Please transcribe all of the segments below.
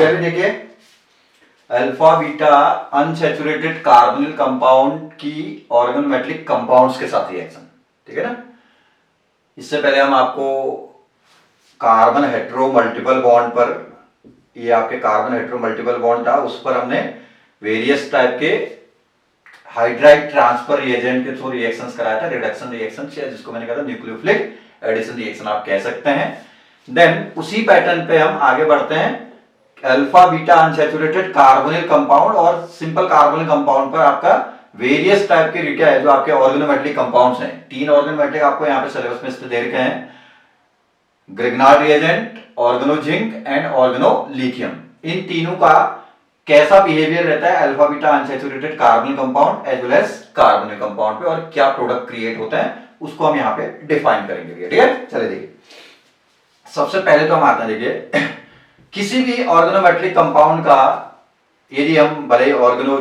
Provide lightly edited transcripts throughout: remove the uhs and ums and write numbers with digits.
है भी देखिए, alpha beta unsaturated carbonyl compound की ऑर्गेनोमेटिक कंपाउंड्स के साथ रिएक्शन, ठीक है ना। इससे पहले हम आपको कार्बन हेटेरो मल्टीपल बॉन्ड पर, ये आपके कार्बन हेटेरो मल्टीपल बॉन्ड था, उस पर हमने वेरियस टाइप के हाइड्राइड ट्रांसफर रिएजेंट के थ्रू रिएक्शंस कराया था, रिडक्शन रिएक्शन, जिसको मैंने कहा था न्यूक्लियोफिलिक एडिशन रिएक्शन आप कह सकते हैं। देन उसी पैटर्न पे हम आगे बढ़ते हैं, alpha beta unsaturated carbonyl compound और सिंपल कार्बोनिल कंपाउंड पर आपका वेरियस टाइप के क्या है जो आपके ऑर्गेनोमेटिक कंपाउंड्स हैं। 3 ऑर्गेनोमेटिक आपको यहाँ पे सिलेबस में दे रखे हैं, Grignard reagent, organozinc and organolithium. इन तीनों का कैसा बिहेवियर रहता है alpha beta unsaturated carbonyl compound as well as carbonyl compound पे, और क्या प्रोडक्ट क्रिएट होता है उसको हम यहाँ पे डिफाइन करेंगे, ठीक है। चलिए देखिए, सबसे पहले तो हम आते हैं, देखिए किसी भी ऑर्गेनोमेटिक कंपाउंड का यदि हम भले ऑर्गेनो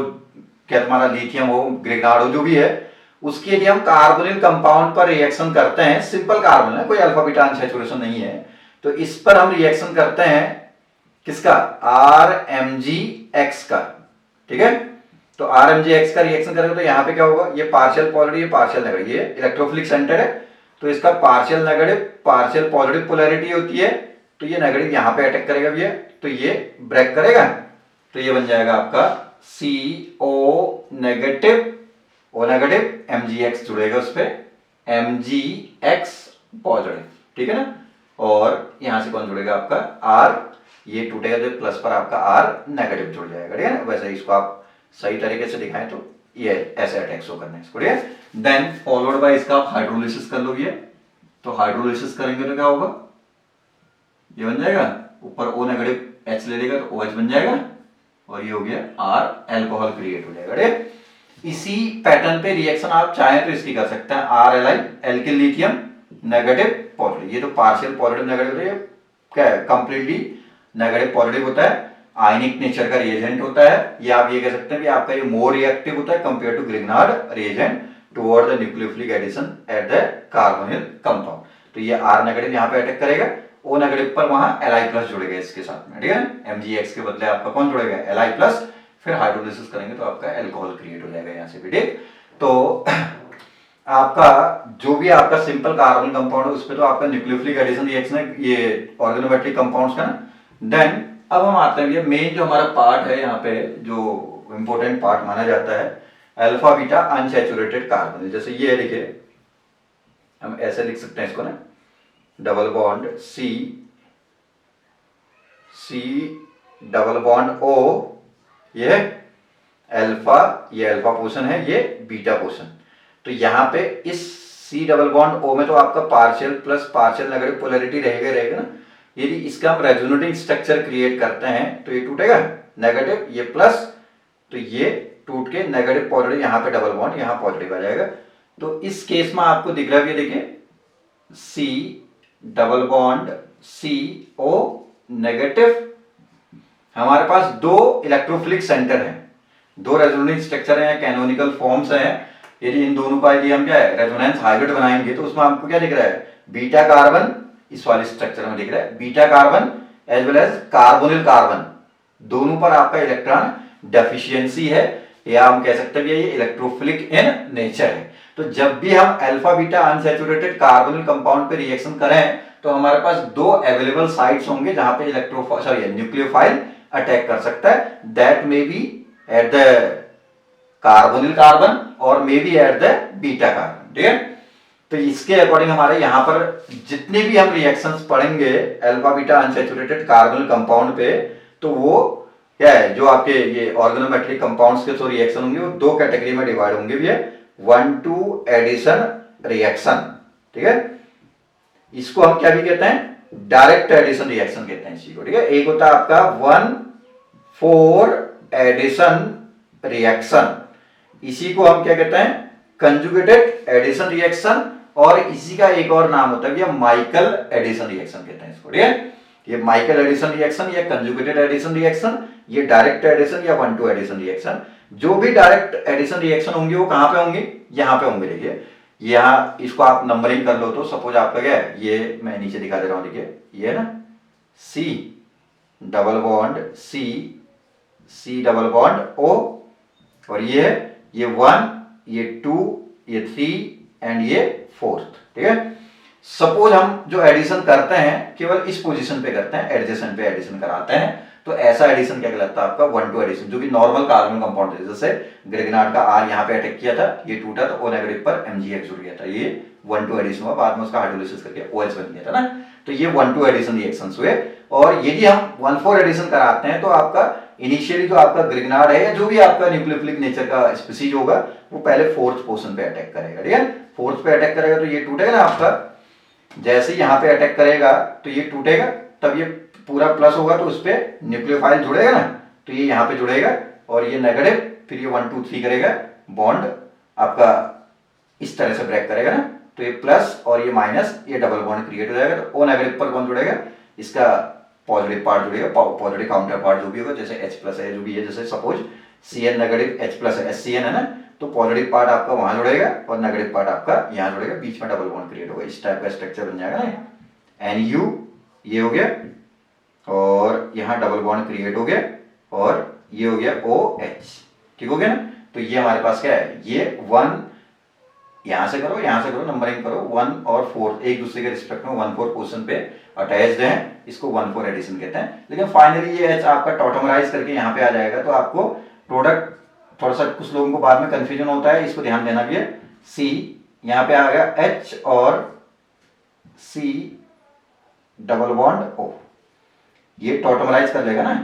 क्या तुम्हारा लिथियम हो, ग्रिग्नार्ड हो, जो भी है, उसके यदि हम कार्बोनिल कंपाउंड पर रिएक्शन करते हैं, सिंपल कार्बन है, कोई अल्फा बीटा अनसैचुरेशन नहीं है, तो इस पर हम रिएक्शन करते हैं किसका, RMgX का, ठीक है। तो RMgX का रिएक्शन करेंगे तो यहाँ पे क्या होगा, ये पार्शियल पॉलरिटी, ये पार्शियल नेगेटिव, ये इलेक्ट्रोफिलिक सेंटर है, तो इसका partial negative partial positive polarity होती है, तो ये नेगेटिव यहाँ पे अटैक करेगा भैया, तो ये ब्रेक करेगा, तो ये बन जाएगा आपका CO negative, O negative, MgX जुड़ेगा उस पर, MgX पॉजिटिव, ठीक है ना। और यहां से कौन जुड़ेगा आपका R, ये टूटेगा तो प्लस पर आपका R नेगेटिव जुड़ जाएगा, ठीक है ना। वैसे इसको आप सही तरीके से दिखाएं तो ये ऐसे अटैक शो करना है इसको, ठीक है। देन फॉलोड बाय इसका आप हाइड्रोलिसिस कर लोगे, तो हाइड्रोलिसिस करेंगे तो क्या होगा, ये बन जाएगा, ऊपर O नेगेटिव H ले लेगा तो OH बन जाएगा, और ये हो गया R, अल्कोहल क्रिएट हो जाएगा, ठीक है। इसी पैटर्न पे रिएक्शन आप चाहें तो इसकी कर सकते हैं, RLi alkyl lithium negative positive, ये तो पार्शियल पॉजिटिव नेगेटिव है, क्या है कंप्लीटली नेगेटिव पॉजिटिव होता है, आयनिक नेचर का रिएजेंट होता है, या आप ये कह सकते हैं कि आपका ये मोर रिएक्टिव होता है compare to Grignard reagent toward the nucleophilic addition at the carbonyl compound. तो ये R नेगेटिव यहाँ पे अटैक करेगा, O नेगेटिव पर वहां Li+ जुड़ेगा इसके साथ में, ठीक है। MgX के बदले आपका कौन जुड़ेगा, Li+, फिर हाइड्रोलिसिस करेंगे तो आपका अल्कोहल क्रिएट हो जाएगा यहाँ से भी, ठीक। तो आपका जो भी आपका सिंपल कार्बन कंपाउंड है उस पे तो आपका न्यूक्लियोफिलिक एडिशन रिएक्शन है ये ऑर्गेनोमेटिक कंपाउंड्स का ना। देन अब हम आते हैं, ये मेन जो हमारा पार्ट है यहाँ पे जो इंपॉर्टेंट पार्ट माना जाता है, अल्फा बीटा अनसैचुरेटेड कार्बन। जैसे ये देखिए, हम ऐसे लिख सकते हैं इसको ना, double bond C double bond O, ये अल्फा, ये अल्फा पोर्शन है, ये बीटा पोर्शन। तो यहाँ पे इस C डबल बॉन्ड O में तो आपका partial plus partial negative polarity रहेगा ना। यदि इसका हम रेजोनेटिंग स्ट्रक्चर क्रिएट करते हैं तो ये टूटेगा नेगेटिव, ये प्लस, तो ये टूट के नेगेटिव पॉजिटिव, यहाँ पे डबल बॉन्ड, यहाँ पॉजिटिव आ जाएगा। तो इस केस में आपको दिख रहा है, ये देखिए C double bond CO negative, हमारे पास 2 इलेक्ट्रोफिलिक सेंटर हैं, 2 रेजोनेटिंग स्ट्रक्चर हैं, कैनोनिकल फॉर्म्स हैं। यदि इन दोनों का यदि हम क्या है रेजोनेंस हाइब्रिड बनाएंगे तो उसमें आपको क्या दिख रहा है, बीटा कार्बन, इस वाले स्ट्रक्चर में दिख रहा है beta carbon as well as carbonyl carbon, दोनों पर आपका इलेक्ट्रॉन डेफिशिएंसी है, या हम कह सकते हैं ये इलेक्ट्रोफिलिक इन नेचर है। तो जब भी हम alpha beta unsaturated carbonyl compound पे रिएक्शन करें तो हमारे पास 2 अवेलेबल साइट्स होंगे जहां पे न्यूक्लियोफाइल अटैक कर सकता है, that may be at the carbonyl carbon और may be at the beta carbon, ठीक है। तो इसके अकॉर्डिंग हमारे यहाँ पर जितने भी हम रिएक्शंस पढ़ेंगे alpha beta unsaturated carbonyl compound पे, तो वो क्या है जो आपके ये ऑर्गेनोमेट्रिक कंपाउंड्स के थ्रू रिएक्शन होंगे वो 2 कैटेगरी में डिवाइड होंगे भैया, 1-2 एडिशन रिएक्शन, ठीक है। इसको हम क्या भी कहते हैं, डायरेक्ट एडिशन रिएक्शन कहते हैं इसी को, ठीक है। एक होता है आपका 1-4 एडिशन रिएक्शन, इसी को हम क्या कहते हैं, कंजुगेटेड एडिशन रिएक्शन, और इसी का एक और नाम होता है माइकल एडिशन रिएक्शन कहते हैं इसको, ठीक है। ये माइकल एडिशन रिएक्शन या कंजुगेटेड एडिशन रिएक्शन, ये डायरेक्ट एडिशन या 1-2 एडिशन रिएक्शन। जो भी डायरेक्ट एडिशन रिएक्शन होंगे वो कहां पे होंगे, यहां पे होंगे। देखिए यहाँ इसको आप नंबरिंग कर लो, तो सपोज आपका क्या है, ये मैं नीचे दिखा दे रहा हूं, देखिए ये है ना C double bond C, C double bond O, और ये है ये 1, ये 2, ये 3 एंड ये 4th। ठीक है। सपोज हम जो एडिशन करते हैं केवल इस पोजीशन पे करते हैं, एडजेसेंट पे एडिशन कराते हैं, तो ऐसा एडिशन क्या कहलाता है आपका 1-2 एडिशन, जो कि नॉर्मल कार्बन कंपाउंड है। जैसे ग्रिग्नार्ड का R यहाँ पे अटैक किया था, ये टूटा तो O नेगेटिव पर MgX जुड़ गया था, ये 1-2 एडिशन हुआ, बाद में उसका हाइड्रोलिसिस करके OH बन गया था ना। तो ये 1-2 एडिशन रिएक्शंस हुए। और यदि हम 1-4 एडिशन कराते हैं तो आपका इनिशियली जो आपका ग्रिग्नार्ड है या जो भी आपका न्यूक्लियोफिलिक नेचर का स्पीसीज होगा वो पहले 4th पोर्शन पे अटैक करेगा। ठीक है। 4th पे अटैक करेगा तो ये टूटेगा ना आपका, जैसे ही यहाँ पे अटैक करेगा तो ये टूटेगा, तब ये पूरा प्लस होगा तो उस पर न्यूक्लियोफाइल जुड़ेगा ना, तो ये यहाँ पे जुड़ेगा और ये नेगेटिव, फिर ये 1 2 3 करेगा, बॉन्ड आपका इस तरह से ब्रेक करेगा ना, तो ये प्लस और ये माइनस, ये डबल बॉन्ड क्रिएट हो जाएगा। तो O नेगेटिव पर कौन जुड़ेगा, इसका पॉजिटिव पार्ट जुड़ेगा, पॉजिटिव काउंटर पार्ट जो भी होगा, जैसे H प्लस है जो भी है, जैसे suppose Cn negative H plus है, SCN है ना, तो पॉजिटिव पार्ट आपका वहां जुड़ेगा और नेगेटिव पार्ट आपका यहाँ जुड़ेगा, बीच में डबल बॉन्ड क्रिएट होगा, इस टाइप का स्ट्रक्चर बन जाएगा ना। NU ये हो गया और यहाँ डबल बॉन्ड क्रिएट हो गया और ये हो गया OH। ठीक हो गया ना। तो ये हमारे पास क्या है, ये 1 यहाँ से करो, यहाँ से करो, नंबरिंग करो, 1 और 4 एक दूसरे के रिस्पेक्ट में 1-4 पोजीशन पे अटैच्ड हैं, इसको 1-4 एडिशन कहते हैं। लेकिन फाइनली ये H आपका टॉटोमराइज करके यहाँ पे आ जाएगा, तो आपको प्रोडक्ट थोड़ा सा कुछ लोगों को बाद में कंफ्यूजन होता है, इसको ध्यान देना भी है। C यहाँ पे आ गया H और C डबल बॉन्ड O, ये टॉटोमराइज कर लेगा ना,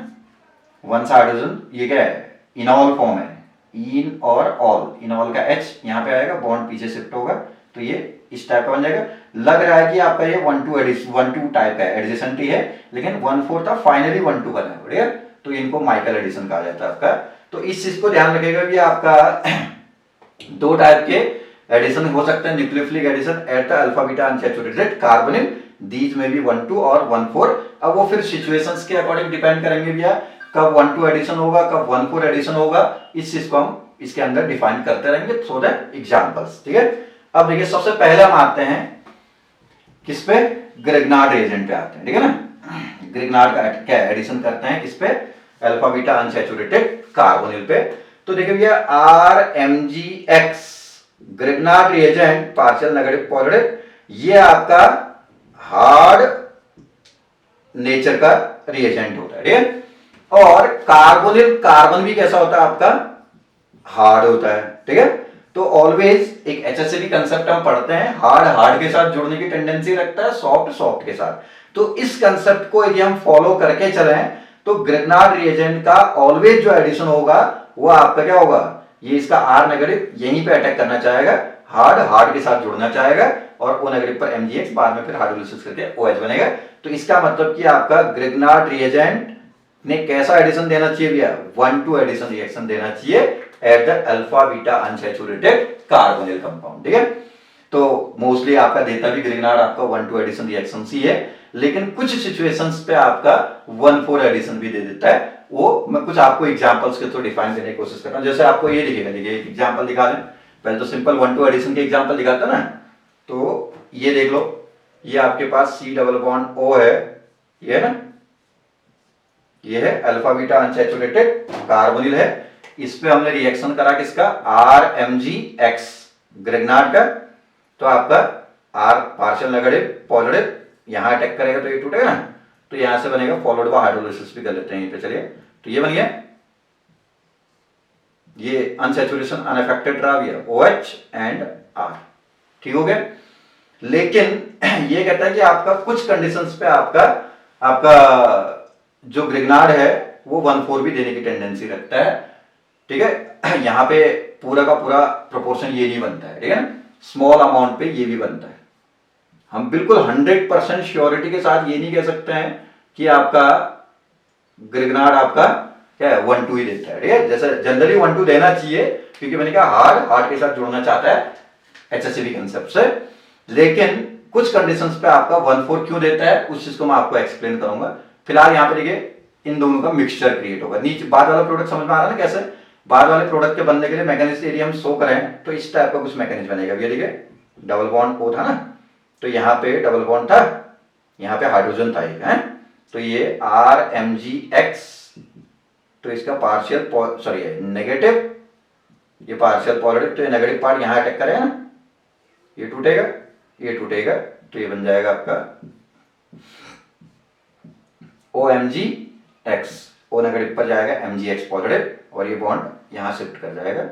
वन सा हाइड्रोजन, ये क्या है इनॉल फॉर्म है, इन और ऑल, इनॉल का H यहाँ पे आएगा, बॉन्ड पीछे शिफ्ट होगा, तो ये इस टाइप का बन जाएगा। लग रहा है कि आपका ये 1-2 टाइप का एडजेसेंट ही है, लेकिन 1-4 था, फाइनली 1-2 बना है। बढ़िया। तो इनको माइकल एडिशन कहा जाता है आपका। तो इस चीज को ध्यान रखिएगा कि आपका 2 टाइप के एडिशन हो सकते हैं, nucleophilic addition at the alpha beta unsaturated carbonyl, these में भी 1-2 और 1-4। अब वो फिर सिचुएशंस के अकॉर्डिंग डिपेंड करेंगे भैया, कब 1-2 एडिशन होगा, कब 1-4 एडिशन होगा, इस चीज को हम इसके अंदर डिफाइन करते रहेंगे थ्रू द एग्जांपल्स। ठीक है। अब देखिए सबसे पहले हम आते हैं किस पे, ग्रिग्नार्ड रिएजेंट पे आते हैं। ठीक है ना। ग्रिग्नार्ड का क्या एडिशन करते हैं किस पे, अल्फा बीटा अनसैचुरेटेड कार्बोनिल पे। तो देखिए भैया RMgX Grignard reagent partial negative positive, ये आपका हार्ड नेचर का रिएजेंट होता है। ठीक है। और कार्बोनिल, कार्बन भी कैसा होता है आपका, हार्ड होता है। ठीक है। तो ऑलवेज एक HCl कंसेप्ट हम पढ़ते हैं, हार्ड हार्ड के साथ जुड़ने की टेंडेंसी रखता है, सॉफ्ट सॉफ्ट के साथ। तो इस कंसेप्ट को यदि हम फॉलो करके चलें तो ग्रिग्नार्ड रिएजेंट का ऑलवेज जो एडिशन होगा वो आपका क्या होगा, ये इसका R नेगेटिव यहीं पे अटैक करना चाहेगा, हार्ड हार्ड के साथ जुड़ना चाहेगा और O नेगेटिव पर MgX, बाद में फिर हाइड्रोलिसिस करके OH बनेगा। तो इसका मतलब कि आपका ग्रिग्नार्ड रिएजेंट ने कैसा एडिशन देना चाहिए भैया, 1-2 एडिशन रिएक्शन देना चाहिए eight the alpha beta unsaturated carbonyl compound. ठीक है। तो मोस्टली आपका देता भी ग्रिग्नार्ड आपका 1-2 एडिशन रिएक्शन ही है, लेकिन कुछ सिचुएशंस पे आपका 1-4 एडिशन भी दे देता है। वो मैं कुछ आपको एग्जांपल्स के थ्रू डिफाइन करने की कोशिश कर रहा हूं। जैसे आपको ये दिखेगा, देखिए एक एग्जांपल दिखा दें, पहले तो सिंपल 1-2 एडिशन के एग्जांपल दिखाता ना, तो ये देख लो, ये आपके पास C डबल बॉन्ड O है, ये है ना, ये है अल्फा बीटा अनसैचुरेटेड कार्बोनिल है, इस पे हमने रिएक्शन करा किसका, RMgX ग्रिग्नार्ड का, तो आपका R पार्शियल नेगेटिव पॉजिटिव यहां अटैक करेगा तो ये टूटेगा ना, तो यहां से बनेगा, फॉलोड बाय हाइड्रोलिसिस भी कर लेते हैं यहीं पे। चलिए, तो ये बन गया, ये अनसैचुरेशन अनअफेक्टेड रहा भैया, OH एंड R। ठीक हो गया। लेकिन ये कहता है कि आपका कुछ कंडीशंस पे आपका जो ग्रिग्नार्ड है वो 1-4 भी देने की टेंडेंसी रखता है। ठीक है। यहाँ पे पूरा का पूरा प्रोपोर्शन ये नहीं बनता है। ठीक है। स्मॉल अमाउंट पे ये भी बनता है। हम बिल्कुल 100% श्योरिटी के साथ ये नहीं कह सकते हैं कि आपका ग्रिग्नार्ड आपका क्या है 1-2 ही देता है। ठीक है। जैसे जनरली 1-2 देना चाहिए, क्योंकि मैंने कहा हार्ड के साथ जुड़ना चाहता है HCl कंसेप्ट से, लेकिन कुछ कंडीशंस पे आपका 1-4 क्यों देता है उस चीज को मैं आपको एक्सप्लेन करूंगा। फिलहाल यहाँ पे देखिए इन दोनों का मिक्सचर क्रिएट होगा। नीचे बाद वाला प्रोडक्ट समझ में आ रहा है ना, कैसे बाद वाले प्रोडक्ट के बनने के लिए मैकेनिज्म एरिया हम शो करें, तो इस टाइप का कुछ मैकेनिज्म बनेगा। ये देखिए डबल बॉन्ड O था ना, तो यहाँ पे डबल बॉन्ड था, यहाँ पे हाइड्रोजन था एक है, तो ये RMgX, तो इसका पार्शियल सॉरी नेगेटिव, ये पार्शियल पॉजिटिव, तो ये नेगेटिव पार्ट यहाँ अटैक करेगा ना, ये टूटेगा, ये टूटेगा, तो ये बन जाएगा आपका OMgX, O नेगेटिव पर जाएगा, MgX पॉजिटिव, और ये बॉन्ड यहाँ शिफ्ट कर जाएगा।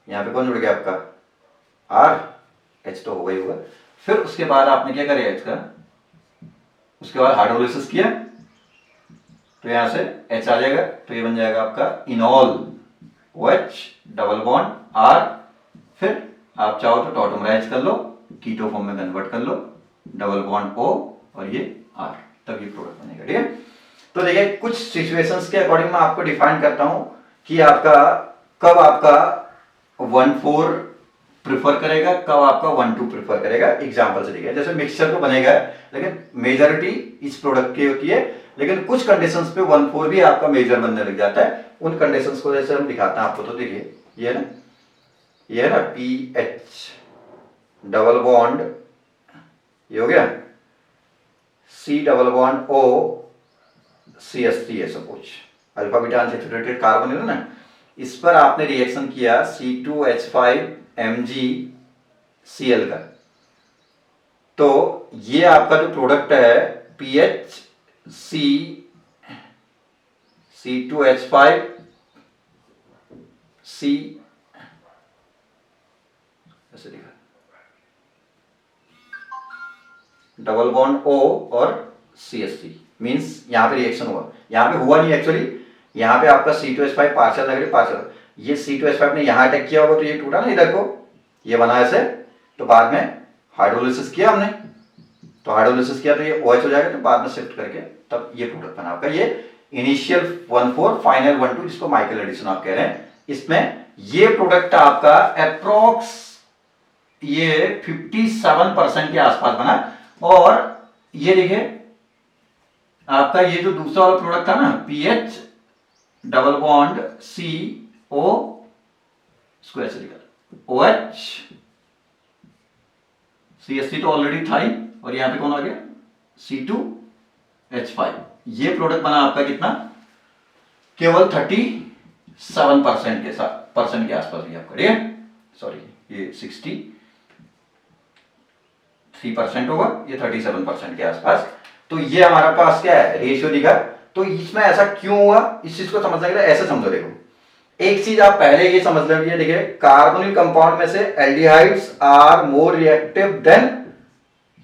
यहाँ पे कौन जुड़ गया आपका R, H तो होगा ही होगा। फिर उसके बाद आपने क्या करेगा इसका, उसके बाद हाइड्रोलिसिस किया, तो यहां से H आ जाएगा, तो ये बन जाएगा आपका इनॉल OH डबल बॉन्ड R। फिर आप चाहो तो टॉटोमराइज कर लो, कीटो फॉर्म में कन्वर्ट कर लो, डबल बॉन्ड O और ये R, तब ये प्रोडक्ट बनेगा। ठीक है, तो देखिए कुछ सिचुएशंस के अकॉर्डिंग मैं आपको डिफाइन करता हूं कि आपका कब आपका 1,4 प्रिफर करेगा, कब आपका 1,2 प्रिफर करेगा। एग्जांपल से देखिए, जैसे मिक्सचर तो बनेगा लेकिन मेजॉरिटी इस प्रोडक्ट की होती है, लेकिन कुछ कंडीशंस पे 1,4 भी आपका मेजर बनने लग जाता है। उन कंडीशंस को जैसे हम दिखाते हैं आपको, तो देखिए ये है ना PH डबल बॉन्ड, ये हो गया C double bond O CH3 है suppose, alpha beta unsaturated carbon है ना, इस पर आपने रिएक्शन किया C2H5MgCl का, तो ये आपका जो प्रोडक्ट है PHC C2H5C ऐसे लिखा, डबल बॉन्ड O और CH3 मींस यहां पे रिएक्शन हुआ, यहां पे हुआ नहीं एक्चुअली, यहां पे आपका C2H5 पार्शियल नेगेटिव पार्शियल, ये C2H5 ने यहां अटैक किया होगा, तो ये टूटा ना इधर को, ये बना ऐसे, तो बाद में हाइड्रोलिसिस किया हमने, तो हाइड्रोलिसिस किया तो ये OH हो जाएगा, तो बाद में शिफ्ट करके तब ये प्रोडक्ट बना आपका। ये इनिशियल 1,4 फाइनल 1,2 जिसको माइकल एडिशन आप कह रहे हैं, इसमें ये प्रोडक्ट आपका अप्रोक्स ये 57% के आसपास बना। और ये देखिए आपका ये जो दूसरा वाला प्रोडक्ट था ना PH डबल बॉन्ड CO, इसको ऐसे लिखा OH CH3 तो ऑलरेडी था ही, और यहां पे कौन आ गया C2H5, ये प्रोडक्ट बना आपका कितना, केवल 37% के साथ परसेंट के आसपास भी आपका, ठीक है, सॉरी ये 63% होगा, ये 37% के आसपास। तो ये हमारा पास क्या है रेशियो दिखा। तो इसमें ऐसा क्यों हुआ, इस चीज को समझने के लिए ऐसे समझो, देखो एक चीज आप पहले ये समझ लीजिए, देखिए कार्बोनिल कंपाउंड में से aldehydes are more reactive than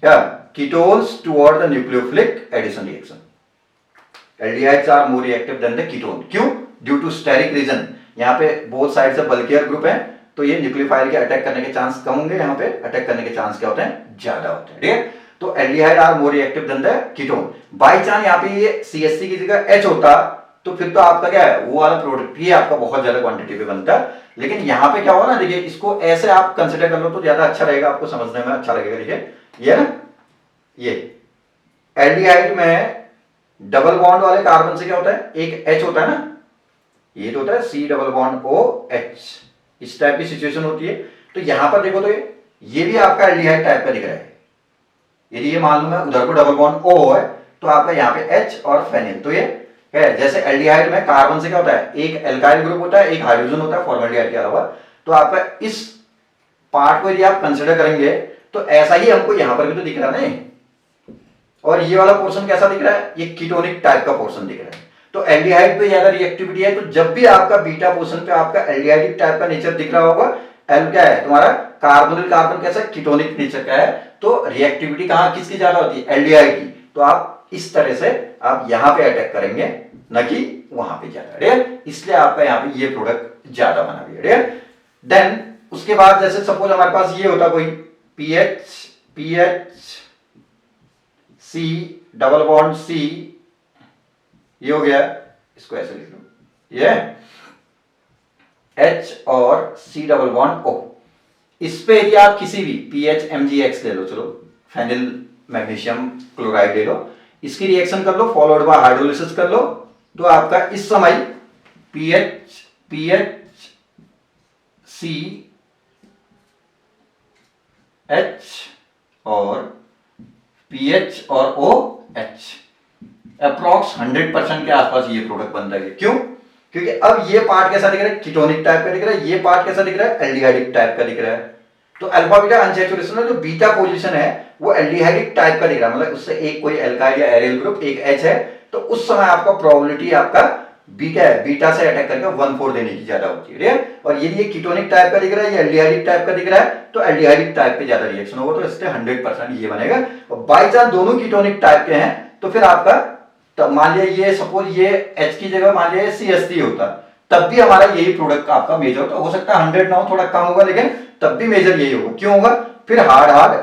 क्या ketones toward the nucleophilic addition reaction. Aldehydes are more reactive than the ketone, क्यों, ड्यू टू स्टेरिक रीजन, यहाँ पे बोथ साइड से बल्कियर ग्रुप है, तो ये न्यूक्लियोफाइल के अटैक करने के चांस कम होंगे, यहाँ पे अटैक करने के चांस क्या होते हैं, ज्यादा होते हैं। ठीक है, तो aldehyde are more reactive than the ketone. By chance यहाँ पे ये CH3 की जगह H होता, तो फिर तो आपका क्या है वो वाला प्रोडक्ट ही आपका बहुत ज्यादा क्वांटिटी पे बनता है। लेकिन यहाँ पे क्या होगा ना, देखिए इसको ऐसे आप कंसिडर कर लो तो ज्यादा अच्छा रहेगा, आपको समझने में अच्छा लगेगा। देखिए ये ना, ये एल्डिहाइड में डबल बॉन्ड वाले कार्बन से क्या होता है, एक H होता है ना, ये तो होता है C डबल बॉन्ड OH, इस टाइप की सिचुएशन होती है। तो यहां पर देखो तो ये भी आपका एल्डिहाइड टाइप का दिख रहा है, यदि ये मालूम है उधर को डबल बॉन्ड O है, तो आपका यहाँ पे H और फेनिल, तो ये क्या है, जैसे एल्डिहाइड में कार्बन से क्या होता है, एक एल्काइल ग्रुप होता है, एक हाइड्रोजन होता है फॉर्मल्डिहाइड के अलावा, तो आपका इस पार्ट को यदि आप कंसिडर करेंगे तो ऐसा ही हमको यहां पर भी तो दिख रहा है ना, और ये वाला पोर्शन कैसा दिख रहा है, ये कीटोनिक टाइप का पोर्शन दिख रहा है। तो एल्डिहाइड पे ज्यादा रिएक्टिविटी है, तो जब भी आपका बीटा पोर्शन पे आपका एल्डिहाइडिक टाइप का नेचर दिख रहा होगा, एल क्या है तुम्हारा कार्बोनिल कार्बन कैसा कीटोनिक नेचर का है, तो रिएक्टिविटी कहां किसकी ज्यादा होती है, एल्डिहाइड की। तो आप इस तरह से आप यहां पे अटैक करेंगे, न कि वहां पे ज्यादा, इसलिए आपका यहाँ पे ये प्रोडक्ट ज्यादा बना भी है। देन उसके बाद जैसे सपोज हमारे पास ये होता कोई PH C double bond C, ये हो गया, इसको ऐसे लिख लो, ये H और C डबल बॉन्ड O, इस पे यदि आप किसी भी PHMgX ले लो, चलो फेनिल मैग्नीशियम क्लोराइड ले लो, इसकी रिएक्शन कर लो, फॉलोड बाय हाइड्रोलिसिस कर लो, तो आपका इस समय PHC H और PH और OH, अप्रॉक्स 100% के आसपास ये प्रोडक्ट बनता है। क्यों? क्योंकि अब ये पार्ट कैसा दिख रहा है, कीटोनिक टाइप का दिख रहा है, ये पार्ट कैसा दिख रहा है, एल्डिहाइडिक टाइप का दिख रहा है। तो अल्फा बीटा अनसैचुरेशन में जो बीटा पोजीशन है वो एल्डिहाइडिक टाइप का दिख रहा है, मतलब उससे एक कोई एल्काइल या एरियल ग्रुप एक H है, तो उस समय आपका प्रोबेबिलिटी आपका बीटा है, बीटा से अटैक करके 1,4 देने की ज्यादा होती है। और यदि ये कीटोनिक टाइप का दिख रहा है, ये एल्डिहाइडिक टाइप का दिख रहा है, तो एल्डिहाइडिक टाइप पे ज्यादा रिएक्शन होगा, तो इससे 100% ये बनेगा। और बाई चांस दोनों कीटोनिक टाइप के हैं तो फिर आपका, तो मान लिया ये सपोज ये H की जगह मान लिया CH3 होता, तब भी हमारा यही प्रोडक्ट आपका मेजर होता। हो सकता है 100 ना हो, थोड़ा कम होगा, लेकिन तब भी मेजर यही होगा। क्यों होगा? फिर हार्ड हार्ड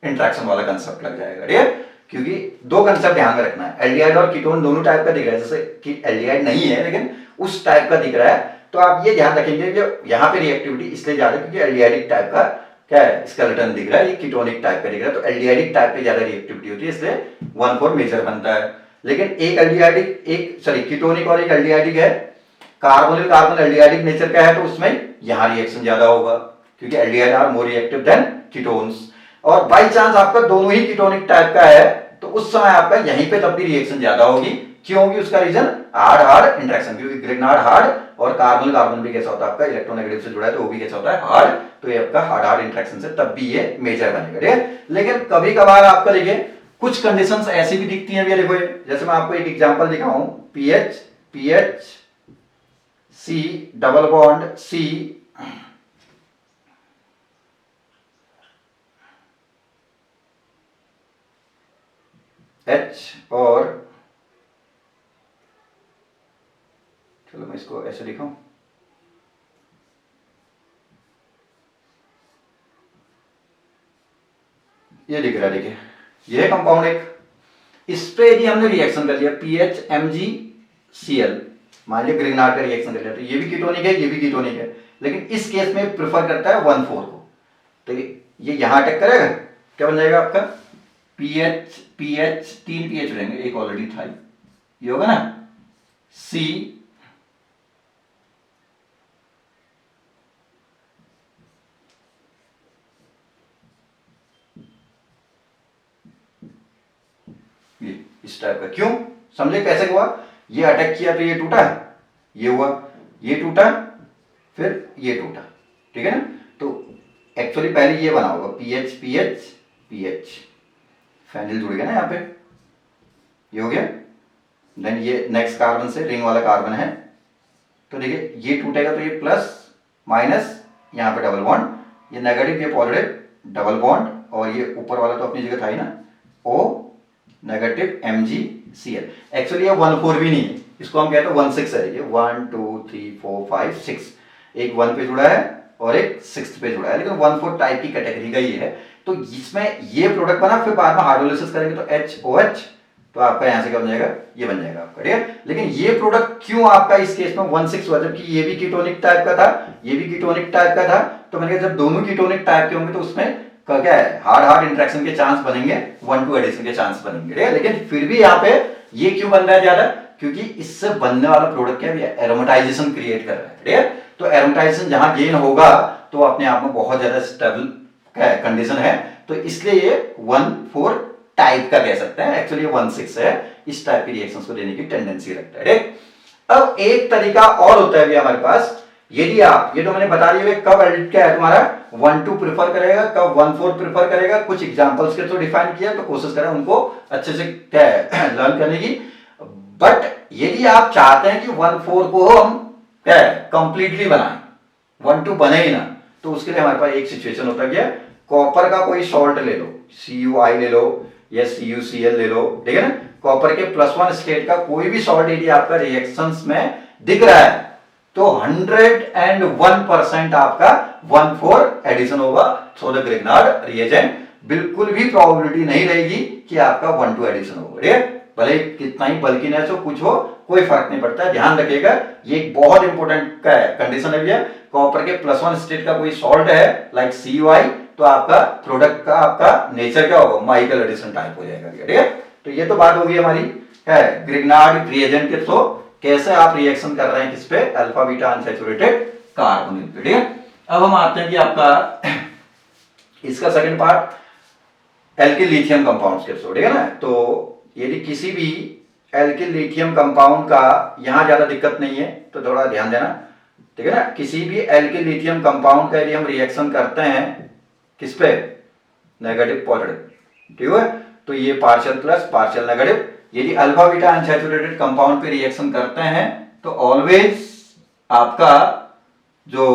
इंट्रैक्शन वाला कंसेप्ट लग जाएगा। ठीक है, क्योंकि दो कंसेप्ट ध्यान में रखना है, एल्डिहाइड और कीटोन दोनों टाइप का दिख रहा है, जैसे कि एल्डिहाइड नहीं है लेकिन उस टाइप का दिख रहा है, तो आप ये ध्यान रखेंगे कि यहाँ पे रिएक्टिविटी इसलिए ज्यादा क्योंकि एल्डिहाइडिक टाइप का क्या है, स्केलेटन दिख रहा है, ये कीटोनिक टाइप का दिख रहा है, तो एल्डिहाइडिक टाइप पे ज्यादा रिएक्टिविटी होती है, इसलिए 1,4 मेजर बनता है। लेकिन एक एल्डिहाइडिक, एक सॉरी कीटोनिक और एक एल्डिहाइडिक है, कार्बोनिल कार्बन एल्डिहाइडिक नेचर का है, तो उसमें यहाँ रिएक्शन ज्यादा होगा क्योंकि aldehyde are more reactive than ketones. और बाई चांस आपका दोनों ही कीटोनिक टाइप का है तो उस समय आपका यहीं पे तब भी रिएक्शन ज्यादा होगी। क्यों होगी? उसका रीजन हार्ड हार्ड इंटरेक्शन, क्योंकि ग्रिग्नार्ड हार्ड और कार्बन कार्बन भी कैसा होता है आपका इलेक्ट्रोनेगेटिव से जुड़ा है, तो वो भी कैसा होता है हार्ड, तो ये आपका हार्ड हार्ड इंटरेक्शन से तब भी ये मेजर बनेगा। ठीक है, लेकिन कभी कभार आपका देखिए कुछ कंडीशंस ऐसी भी दिखती हैं, देखो जैसे मैं आपको एक एग्जांपल दिखाऊं, PH PH C double bond C H और चलो मैं इसको ऐसे लिखाऊं, ये दिख रहा है, देखिए ये है कंपाउंड एक, इस पे यदि हमने रिएक्शन कर लिया PHMgCl, मान लिया ग्रिग्नार्ड का रिएक्शन कर लिया, तो ये भी कीटोनिक है, ये भी कीटोनिक है, लेकिन इस केस में प्रेफर करता है 1,4 को, तो ये यहां अटैक करेगा, क्या बन जाएगा आपका पीएच पीएच 3 पीएच हो जाएंगे, एक ऑलरेडी था, ये होगा ना सी इस टाइप का। क्यों? समझे कैसे हुआ? ये अटैक किया तो ये टूटा, ये हुआ, ये टूटा, फिर ये टूटा, ठीक है ना। तो एक्चुअली पहले ये बना होगा पीएच पीएच पीएच, फेनिल जुड़ गया ना यहाँ पे, ये हो गया, देन ये नेक्स्ट कार्बन से रिंग वाला कार्बन है, तो देखिए ये टूटेगा तो ये प्लस माइनस, यहाँ पे डबल बॉन्ड, ये नेगेटिव ये पॉजिटिव डबल बॉन्ड, और ये ऊपर वाला तो अपनी जगह था ही ना, O नेगेटिव MgCl। एक्चुअली ये 1,4 भी नहीं है, इसको हम कहते हैं 1,6 है, ये 1 2 3 4 5 6, एक 1 पे जुड़ा है और एक 6 पे जुड़ा है, लेकिन 1,4 टाइप की कैटेगरी का ये है। तो इसमें ये प्रोडक्ट बना, फिर बाद में हाइड्रोलिसिस करेंगे तो HOH, तो आपका यहां से क्या बन जाएगा, ये बन जाएगा आपका, ठीक है। लेकिन ये प्रोडक्ट क्यों आपका इस केस में 1,6 हुआ, जबकि ये भी कीटोनिक टाइप का था, ये भी कीटोनिक टाइप का था, तो मैंने कहा जब दोनों कीटोनिक टाइप के होंगे तो उसमें क्या है, हार्ड हार्ड इंटरेक्शन के चांस बनेंगे, 1-2 एडिशन के चांस बनेंगे, ठीक है। लेकिन फिर भी यहाँ पे ये क्यों बन रहा है ज्यादा, क्योंकि इससे बनने वाला प्रोडक्ट क्या है, एरोमेटाइजेशन क्रिएट कर रहा है, ठीक है। तो एरोमेटाइजेशन जहां गेन होगा तो अपने आप में बहुत ज्यादा स्टेबल कंडीशन है, तो इसलिए ये 1,4 टाइप का कह सकते हैं, एक्चुअली 1,6 है, इस टाइप की रिएक्शंस को देने की टेंडेंसी रखता है, ठीक। अब एक तरीका और होता है हमारे पास, यदि आप, ये तो मैंने बता दिया कब एडिट क्या है तुम्हारा 1,2 प्रेफर करेगा, कब 1,4 प्रेफर करेगा, कुछ एग्जांपल्स के थ्रू डिफाइन किया, तो कोशिश करें उनको अच्छे से क्या है लर्न करने की। बट यदि आप चाहते हैं कि 1,4 को हम क्या है कंप्लीटली बनाएं, 1,2 बने ही ना, तो उसके लिए हमारे पास एक सिचुएशन होता है, कॉपर का कोई सॉल्ट ले लो, CuI ले लो या CuCl ले लो, ठीक है ना। कॉपर के +1 स्टेट का कोई भी सॉल्ट यदि आपका रिएक्शंस में दिख रहा है तो 101% आपका 1,4 एडिशन होगा, सो द ग्रिग्नार्ड रिएजेंट, बिल्कुल भी प्रोबेबिलिटी नहीं रहेगी कि आपका 1,2 एडिशन होगा, ठीक है। भले कितना ही बल्कीनेस हो, कुछ हो, कोई फर्क नहीं पड़ता है, ध्यान रखिएगा, ये एक बहुत इंपॉर्टेंट का है कंडीशन है भैया। कॉपर के +1 स्टेट का कोई सॉल्ट है लाइक CuI, तो आपका प्रोडक्ट का आपका नेचर क्या होगा, माइकल एडिशन टाइप हो जाएगा, ठीक है। तो ये तो बात होगी हमारी है ग्रिग्नार्ड रिएजेंट के थ्रू कैसे आप रिएक्शन कर रहे हैं किस पे, अल्फा बीटा अनसैचुरेटेड कार्बोनिल पे, ठीक है। अब हम आते हैं कि आपका इसका second part alkyl lithium compounds के थ्रू, ठीक है ना। तो यदि किसी भी एल्किल लिथियम कंपाउंड का, यहाँ ज्यादा दिक्कत नहीं है तो थोड़ा ध्यान देना, ठीक है ना। किसी भी एल्किल लिथियम कंपाउंड का यदि हम रिएक्शन करते हैं किस पे, नेगेटिव पॉजिटिव, ठीक है, तो ये पार्शियल प्लस पार्शियल नेगेटिव। यदि अल्फा बीटा अनसैचुरेटेड कंपाउंड पे रिएक्शन करते हैं तो ऑलवेज आपका जो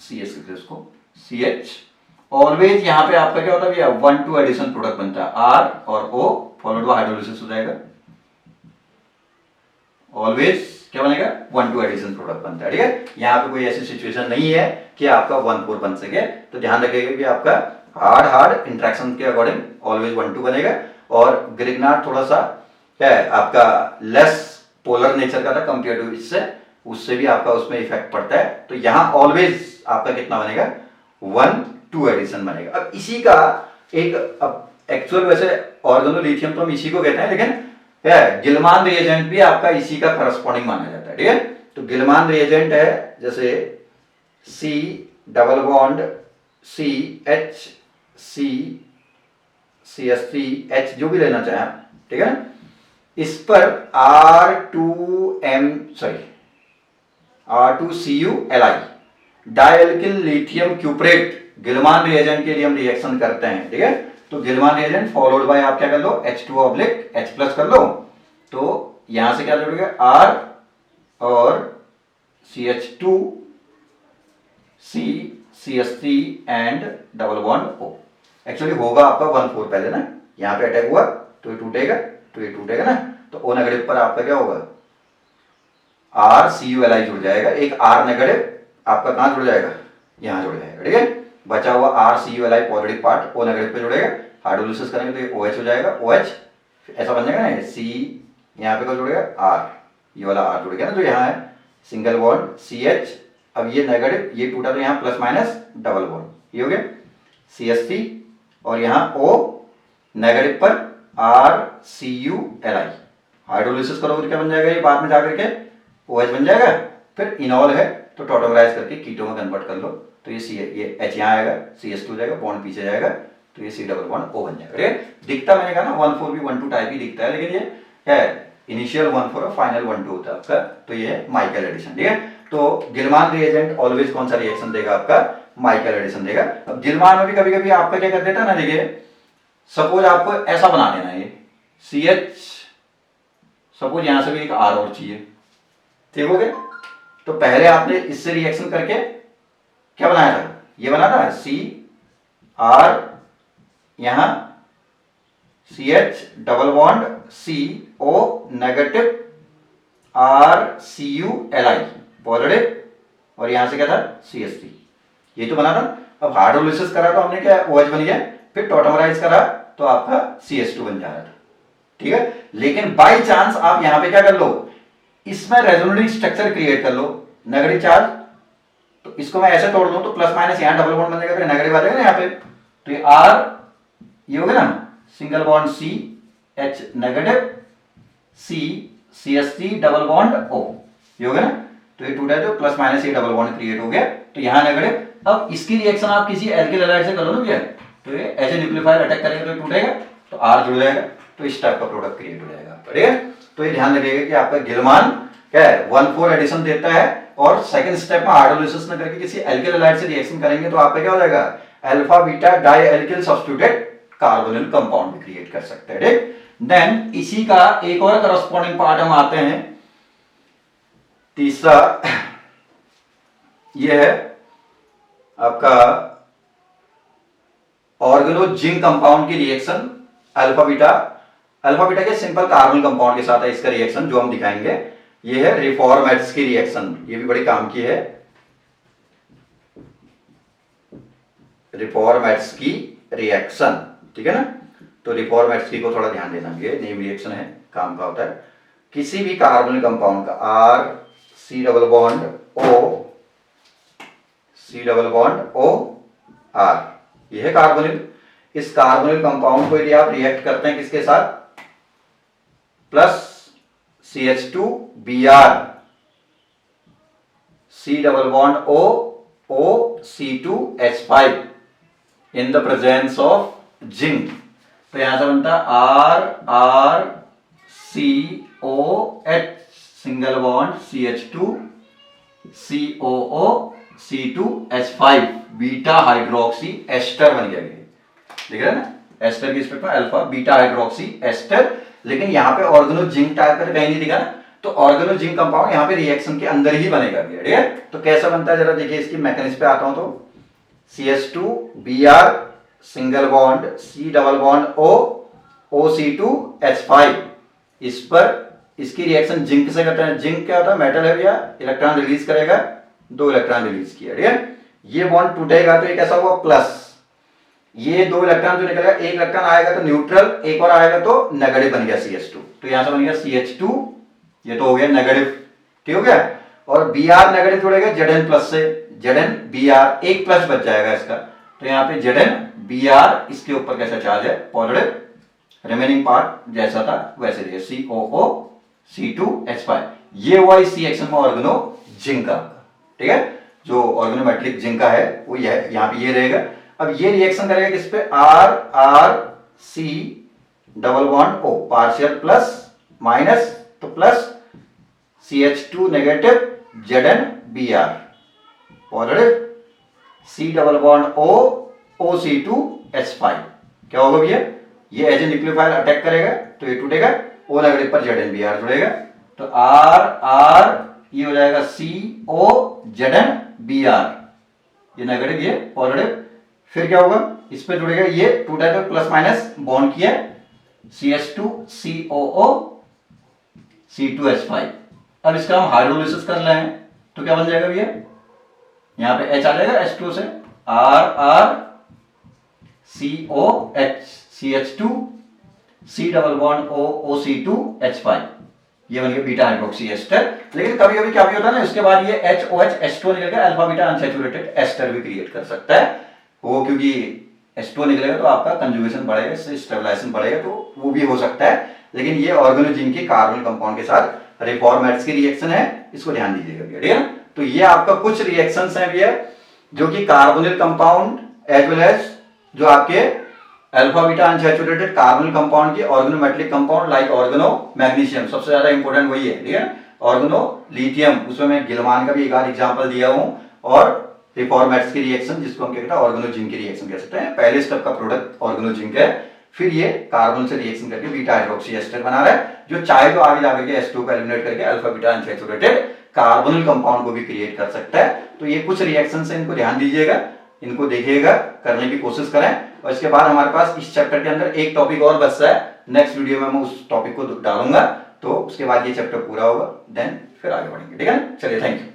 इसको CH, ऑलवेज यहाँ पे आपका क्या होता है भैया, 1,2 एडिशन प्रोडक्ट बनता है, R और O फॉलोड बाय हाइड्रोलिसिस हो जाएगा। ऑलवेज क्या बनेगा, 1,2 एडिशन प्रोडक्ट बनता है, ठीक है। यहाँ पे कोई ऐसी सिचुएशन नहीं है कि आपका 1,4 बन सके, तो ध्यान रखिएगा कि आपका हार्ड इंट्रैक्शन के अकॉर्डिंग ऑलवेज 1,2 बनेगा। और ग्रिग्नार्ड थोड़ा सा क्या है आपका लेस पोलर नेचर का था कंपेयर टू इससे, उससे भी आपका उसमें इफेक्ट पड़ता है। तो यहाँ ऑलवेज आपका कितना बनेगा, 1,2 एडिशन बनेगा। अब इसी का एक, अब एक्चुअल वैसे ऑर्गेनोलिथियम तो हम इसी को कहते हैं, लेकिन गिलमान रिएजेंट भी आपका इसी का करस्पॉन्डिंग माना जाता है, ठीक है। तो गिलमान रिएजेंट है जैसे C double bond CH CH जो भी लेना चाहें आप, ठीक है। इस पर R2CuLi डाइएल्किल लिथियम क्यूप्रेट गिलमान रिएजेंट के लिए हम रिएक्शन करते हैं, ठीक है। तो गिलमान रिएजेंट फॉलोड बाय आप क्या कर लो, H2/H+ कर लो, तो यहां से क्या जोड़ेगा, R और CH2 CH3 and double bond O। Actually होगा आपका 1,4 पहले ना, यहाँ पे अटैक हुआ तो ये टूटेगा, तो ये टूटेगा ना, तो O नेगेटिव पर आपका क्या होगा, RCuLi जुड़ जाएगा। एक R नेगेटिव आपका कहाँ जुड़ जाएगा, यहाँ जुड़ जाएगा, ठीक है। बचा हुआ RCuLi positive part O negative पे जुड़ेगा, हाइड्रोलिसिस करेंगे तो ये OH हो जाएगा, OH ऐसा बन जाएगा ना, C यहाँ पे क्या जुड़ेगा, R, ये वाला R जुड़ गया ना, जो यहाँ है सिंगल बॉन्ड CH, अब ये नेगेटिव ये टूटा तो यहाँ प्लस माइनस डबल बॉन्ड, ये हो गया CH3, और यहाँ O नेगेटिव पर RCuLi, हाइड्रोलिसिस करोगे तो क्या बन जाएगा, ये बाद में जाकर के OH बन जाएगा, फिर इनॉल है तो टॉटोमराइज करके कीटो में कन्वर्ट कर लो, तो ये ये H यहाँ आएगा, CH2 हो जाएगा, बॉन्ड पीछे जाएगा, तो ये C डबल बॉन्ड O बन जाएगा, ठीक है। दिखता मैंने कहा ना 1,4 भी 1,2 टाइप ही दिखता है, लेकिन ये है इनिशियल 1,4 और फाइनल 1,2 होता है आपका, तो ये है माइकल एडिशन, ठीक है। तो गिलमान रिएजेंट ऑलवेज कौन सा रिएक्शन देगा आपका, माइकल एडिशन देगा। अब गिलमान में भी कभी कभी आपका क्या कर देता है ना, देखिए सपोज आपको ऐसा बना देना है, ये CH, सपोज यहां से भी एक R और चाहिए, ठीक हो गया। तो पहले आपने इससे रिएक्शन करके क्या बनाया था, ये बना था CR, यहां CH double bond CO negative RCuLi positive, और यहां से क्या था CH3, ये तो बना था। अब हाइड्रोलिसिस करा तो हमने क्या, OH बन गया, फिर टॉटोमराइज करा तो आपका CH2 बन जा रहा था, ठीक है। लेकिन बाय चांस आप यहां पे क्या कर लो, इसमें रेजोनेटिंग स्ट्रक्चर क्रिएट कर लो, नेगेटिव चार्ज, तो इसको मैं ऐसे तोड़ दूं तो प्लस माइनस यहां डबल बॉन्ड बन जाएगा, तो नेगेटिव आ जाएगा ना यहाँ पे, तो ये R, ये हो गया ना single bond CH negative CH3 double bond O, ये हो गया ना, तो ये टूटा तो प्लस माइनस ये डबल बॉन्ड क्रिएट हो गया, तो यहाँ नेगेटिव। अब इसकी रिएक्शन आप किसी एल्किल हैलाइड से करो ना भैया, तो ये एज ए न्यूक्लियोफाइल अटैक करेंगे तो टूटेगा, तो R जुड़ जाएगा, तो इस टाइप का प्रोडक्ट क्रिएट हो जाएगा, ठीक है। तो ये ध्यान रखिएगा कि आपका गिलमान क्या है 1,4 एडिशन देता है, और सेकंड स्टेप में हाइड्रोलिसिस न करके किसी एल्किल हैलाइड से रिएक्शन करेंगे तो आपका क्या हो जाएगा, alpha beta di alkyl substituted carbonyl compound create कर सकते हैं, ठीक। देन इसी का एक और करस्पॉन्डिंग पार्ट हम आते हैं, तीसरा, यह है आपका ऑर्गेनो जिंक कंपाउंड की रिएक्शन अल्फा बीटा के सिंपल कार्बन कंपाउंड के साथ है इसका रिएक्शन जो हम दिखाएंगे। ये है रिफॉर्मेट्स की रिएक्शन, ये भी बड़ी काम की है, रिफॉर्मेट्स की रिएक्शन, ठीक है ना। तो रिफॉर्मेट्स की को थोड़ा ध्यान देना, ये नेम रिएक्शन है, काम का होता है। किसी भी कार्बोनिल कंपाउंड का R C double bond O R, यह है कार्बोनिल। इस कार्बोनिल कंपाउंड को यदि आप रिएक्ट करते हैं किसके साथ, plus CH2Br C double bond O C2H5 in the presence of zinc, तो यहां से बनता है R COH single bond CH2 COO C2H5 beta hydroxy ester बन गया। देख रहे हैं ना, एस्टर की spectrum alpha beta hydroxy ester, लेकिन यहाँ पे ऑर्गेनो जिंक टाइप का कहीं नहीं दिखा ना, तो ऑर्गेनो जिंक कंपाउंड यहाँ पे रिएक्शन के अंदर ही बनेगा। ठीक है, तो कैसा बनता है जरा देखिए, इसकी मैकेनिज्म पे आता हूं तो CH2 Br single bond C double bond O OC2H5, इस पर इसकी रिएक्शन जिंक से करते हैं। जिंक क्या होता है, मेटल है भैया, इलेक्ट्रॉन रिलीज करेगा, 2 इलेक्ट्रॉन रिलीज किया। ठीक है, ये बॉन्ड टूटेगा तो ये कैसा हुआ प्लस, ये 2 इलेक्ट्रॉन जो निकलेगा, एक इलेक्ट्रॉन आएगा तो न्यूट्रल, एक और आएगा तो नेगेटिव बन गया CH2, तो यहां से बन गया CH2, ये तो हो गया नेगेटिव। ठीक हो गया, और Br नेगेटिव जुड़ेगा Zn प्लस से, Zn Br एक प्लस बच जाएगा इसका, तो यहाँ पे Zn Br इसके ऊपर कैसा चार्ज है पॉजिटिव, रिमेनिंग पार्ट जैसा था वैसे रहे COO C2H5। ये हुआ इस रिएक्शन में ऑर्गेनो जिंक का। ठीक है, जो ऑर्गेनोमेट्रिक जिंक का है वो यहाँ पे ये रहेगा। अब ये रिएक्शन करेगा किस पे, RC double bond O, partial plus minus, तो plus CH2 negative Zn Br positive C double bond O OC2H5, क्या होगा भैया, ये एज ए न्यूक्लियोफाइल अटैक करेगा तो ये टूटेगा, O नेगेटिव पर Zn Br जुड़ेगा, तो R ये हो जाएगा CO Zn Br, ये नेगेटिव ये पॉजिटिव, फिर क्या होगा इस पे जुड़ेगा, ये टूटा तो प्लस माइनस बॉन्ड किया CH2 COO C2H5। अब इसका हम हाइड्रोलिसिस कर रहे हैं तो क्या बन जाएगा भैया, यहाँ पे H आ जाएगा H2 से, R COH CH2 C double bond O OC2H5, ये बन गया बीटा हाइड्रोक्सी एस्टर। लेकिन कभी कभी क्या भी होता है ना, इसके बाद ये HOH H2 निकल गया, अल्फा बीटा अनसैचुरेटेड एस्टर भी क्रिएट कर सकता है वो, क्योंकि H2 निकलेगा तो आपका कंजुगेशन बढ़ेगा, इससे स्टेबलाइजेशन बढ़ेगा, तो वो भी हो सकता है। लेकिन ये ऑर्गेनो जिंक के कार्बन कंपाउंड के साथ रिफॉर्मेट्स की रिएक्शन है, इसको ध्यान दीजिएगा भैया। ठीक है, तो ये आपका कुछ रिएक्शंस हैं भैया जो कि carbonyl compound as well as जो आपके alpha beta unsaturated carbonyl compound के organometallic compound like organo magnesium, सबसे ज्यादा इंपॉर्टेंट वही है। ठीक है, ऑर्गेनो लिथियम, उसमें मैं गिलमान का भी एक आध एग्जांपल दिया हूं, और रिफॉर्मेट्स की रिएक्शन जिसको हम क्या कहते हैं ऑर्गेनो जिंक की रिएक्शन कह सकते हैं। पहले स्टेप का प्रोडक्ट ऑर्गेनो जिंक है, फिर ये कार्बन से रिएक्शन करके बीटा हाइड्रोक्सी एस्टर बना रहा है, जो चाहे तो आगे जाकर के H2 को एलिमिनेट करके alpha beta unsaturated carbonyl compound को भी क्रिएट कर सकता है। तो ये कुछ रिएक्शन है, इनको ध्यान दीजिएगा, इनको देखिएगा, करने की कोशिश करें। और इसके बाद हमारे पास इस चैप्टर के अंदर एक टॉपिक और बचता है, नेक्स्ट वीडियो में मैं उस टॉपिक को डालूंगा, तो उसके बाद ये चैप्टर पूरा होगा, देन फिर आगे बढ़ेंगे। ठीक है, चलिए थैंक यू।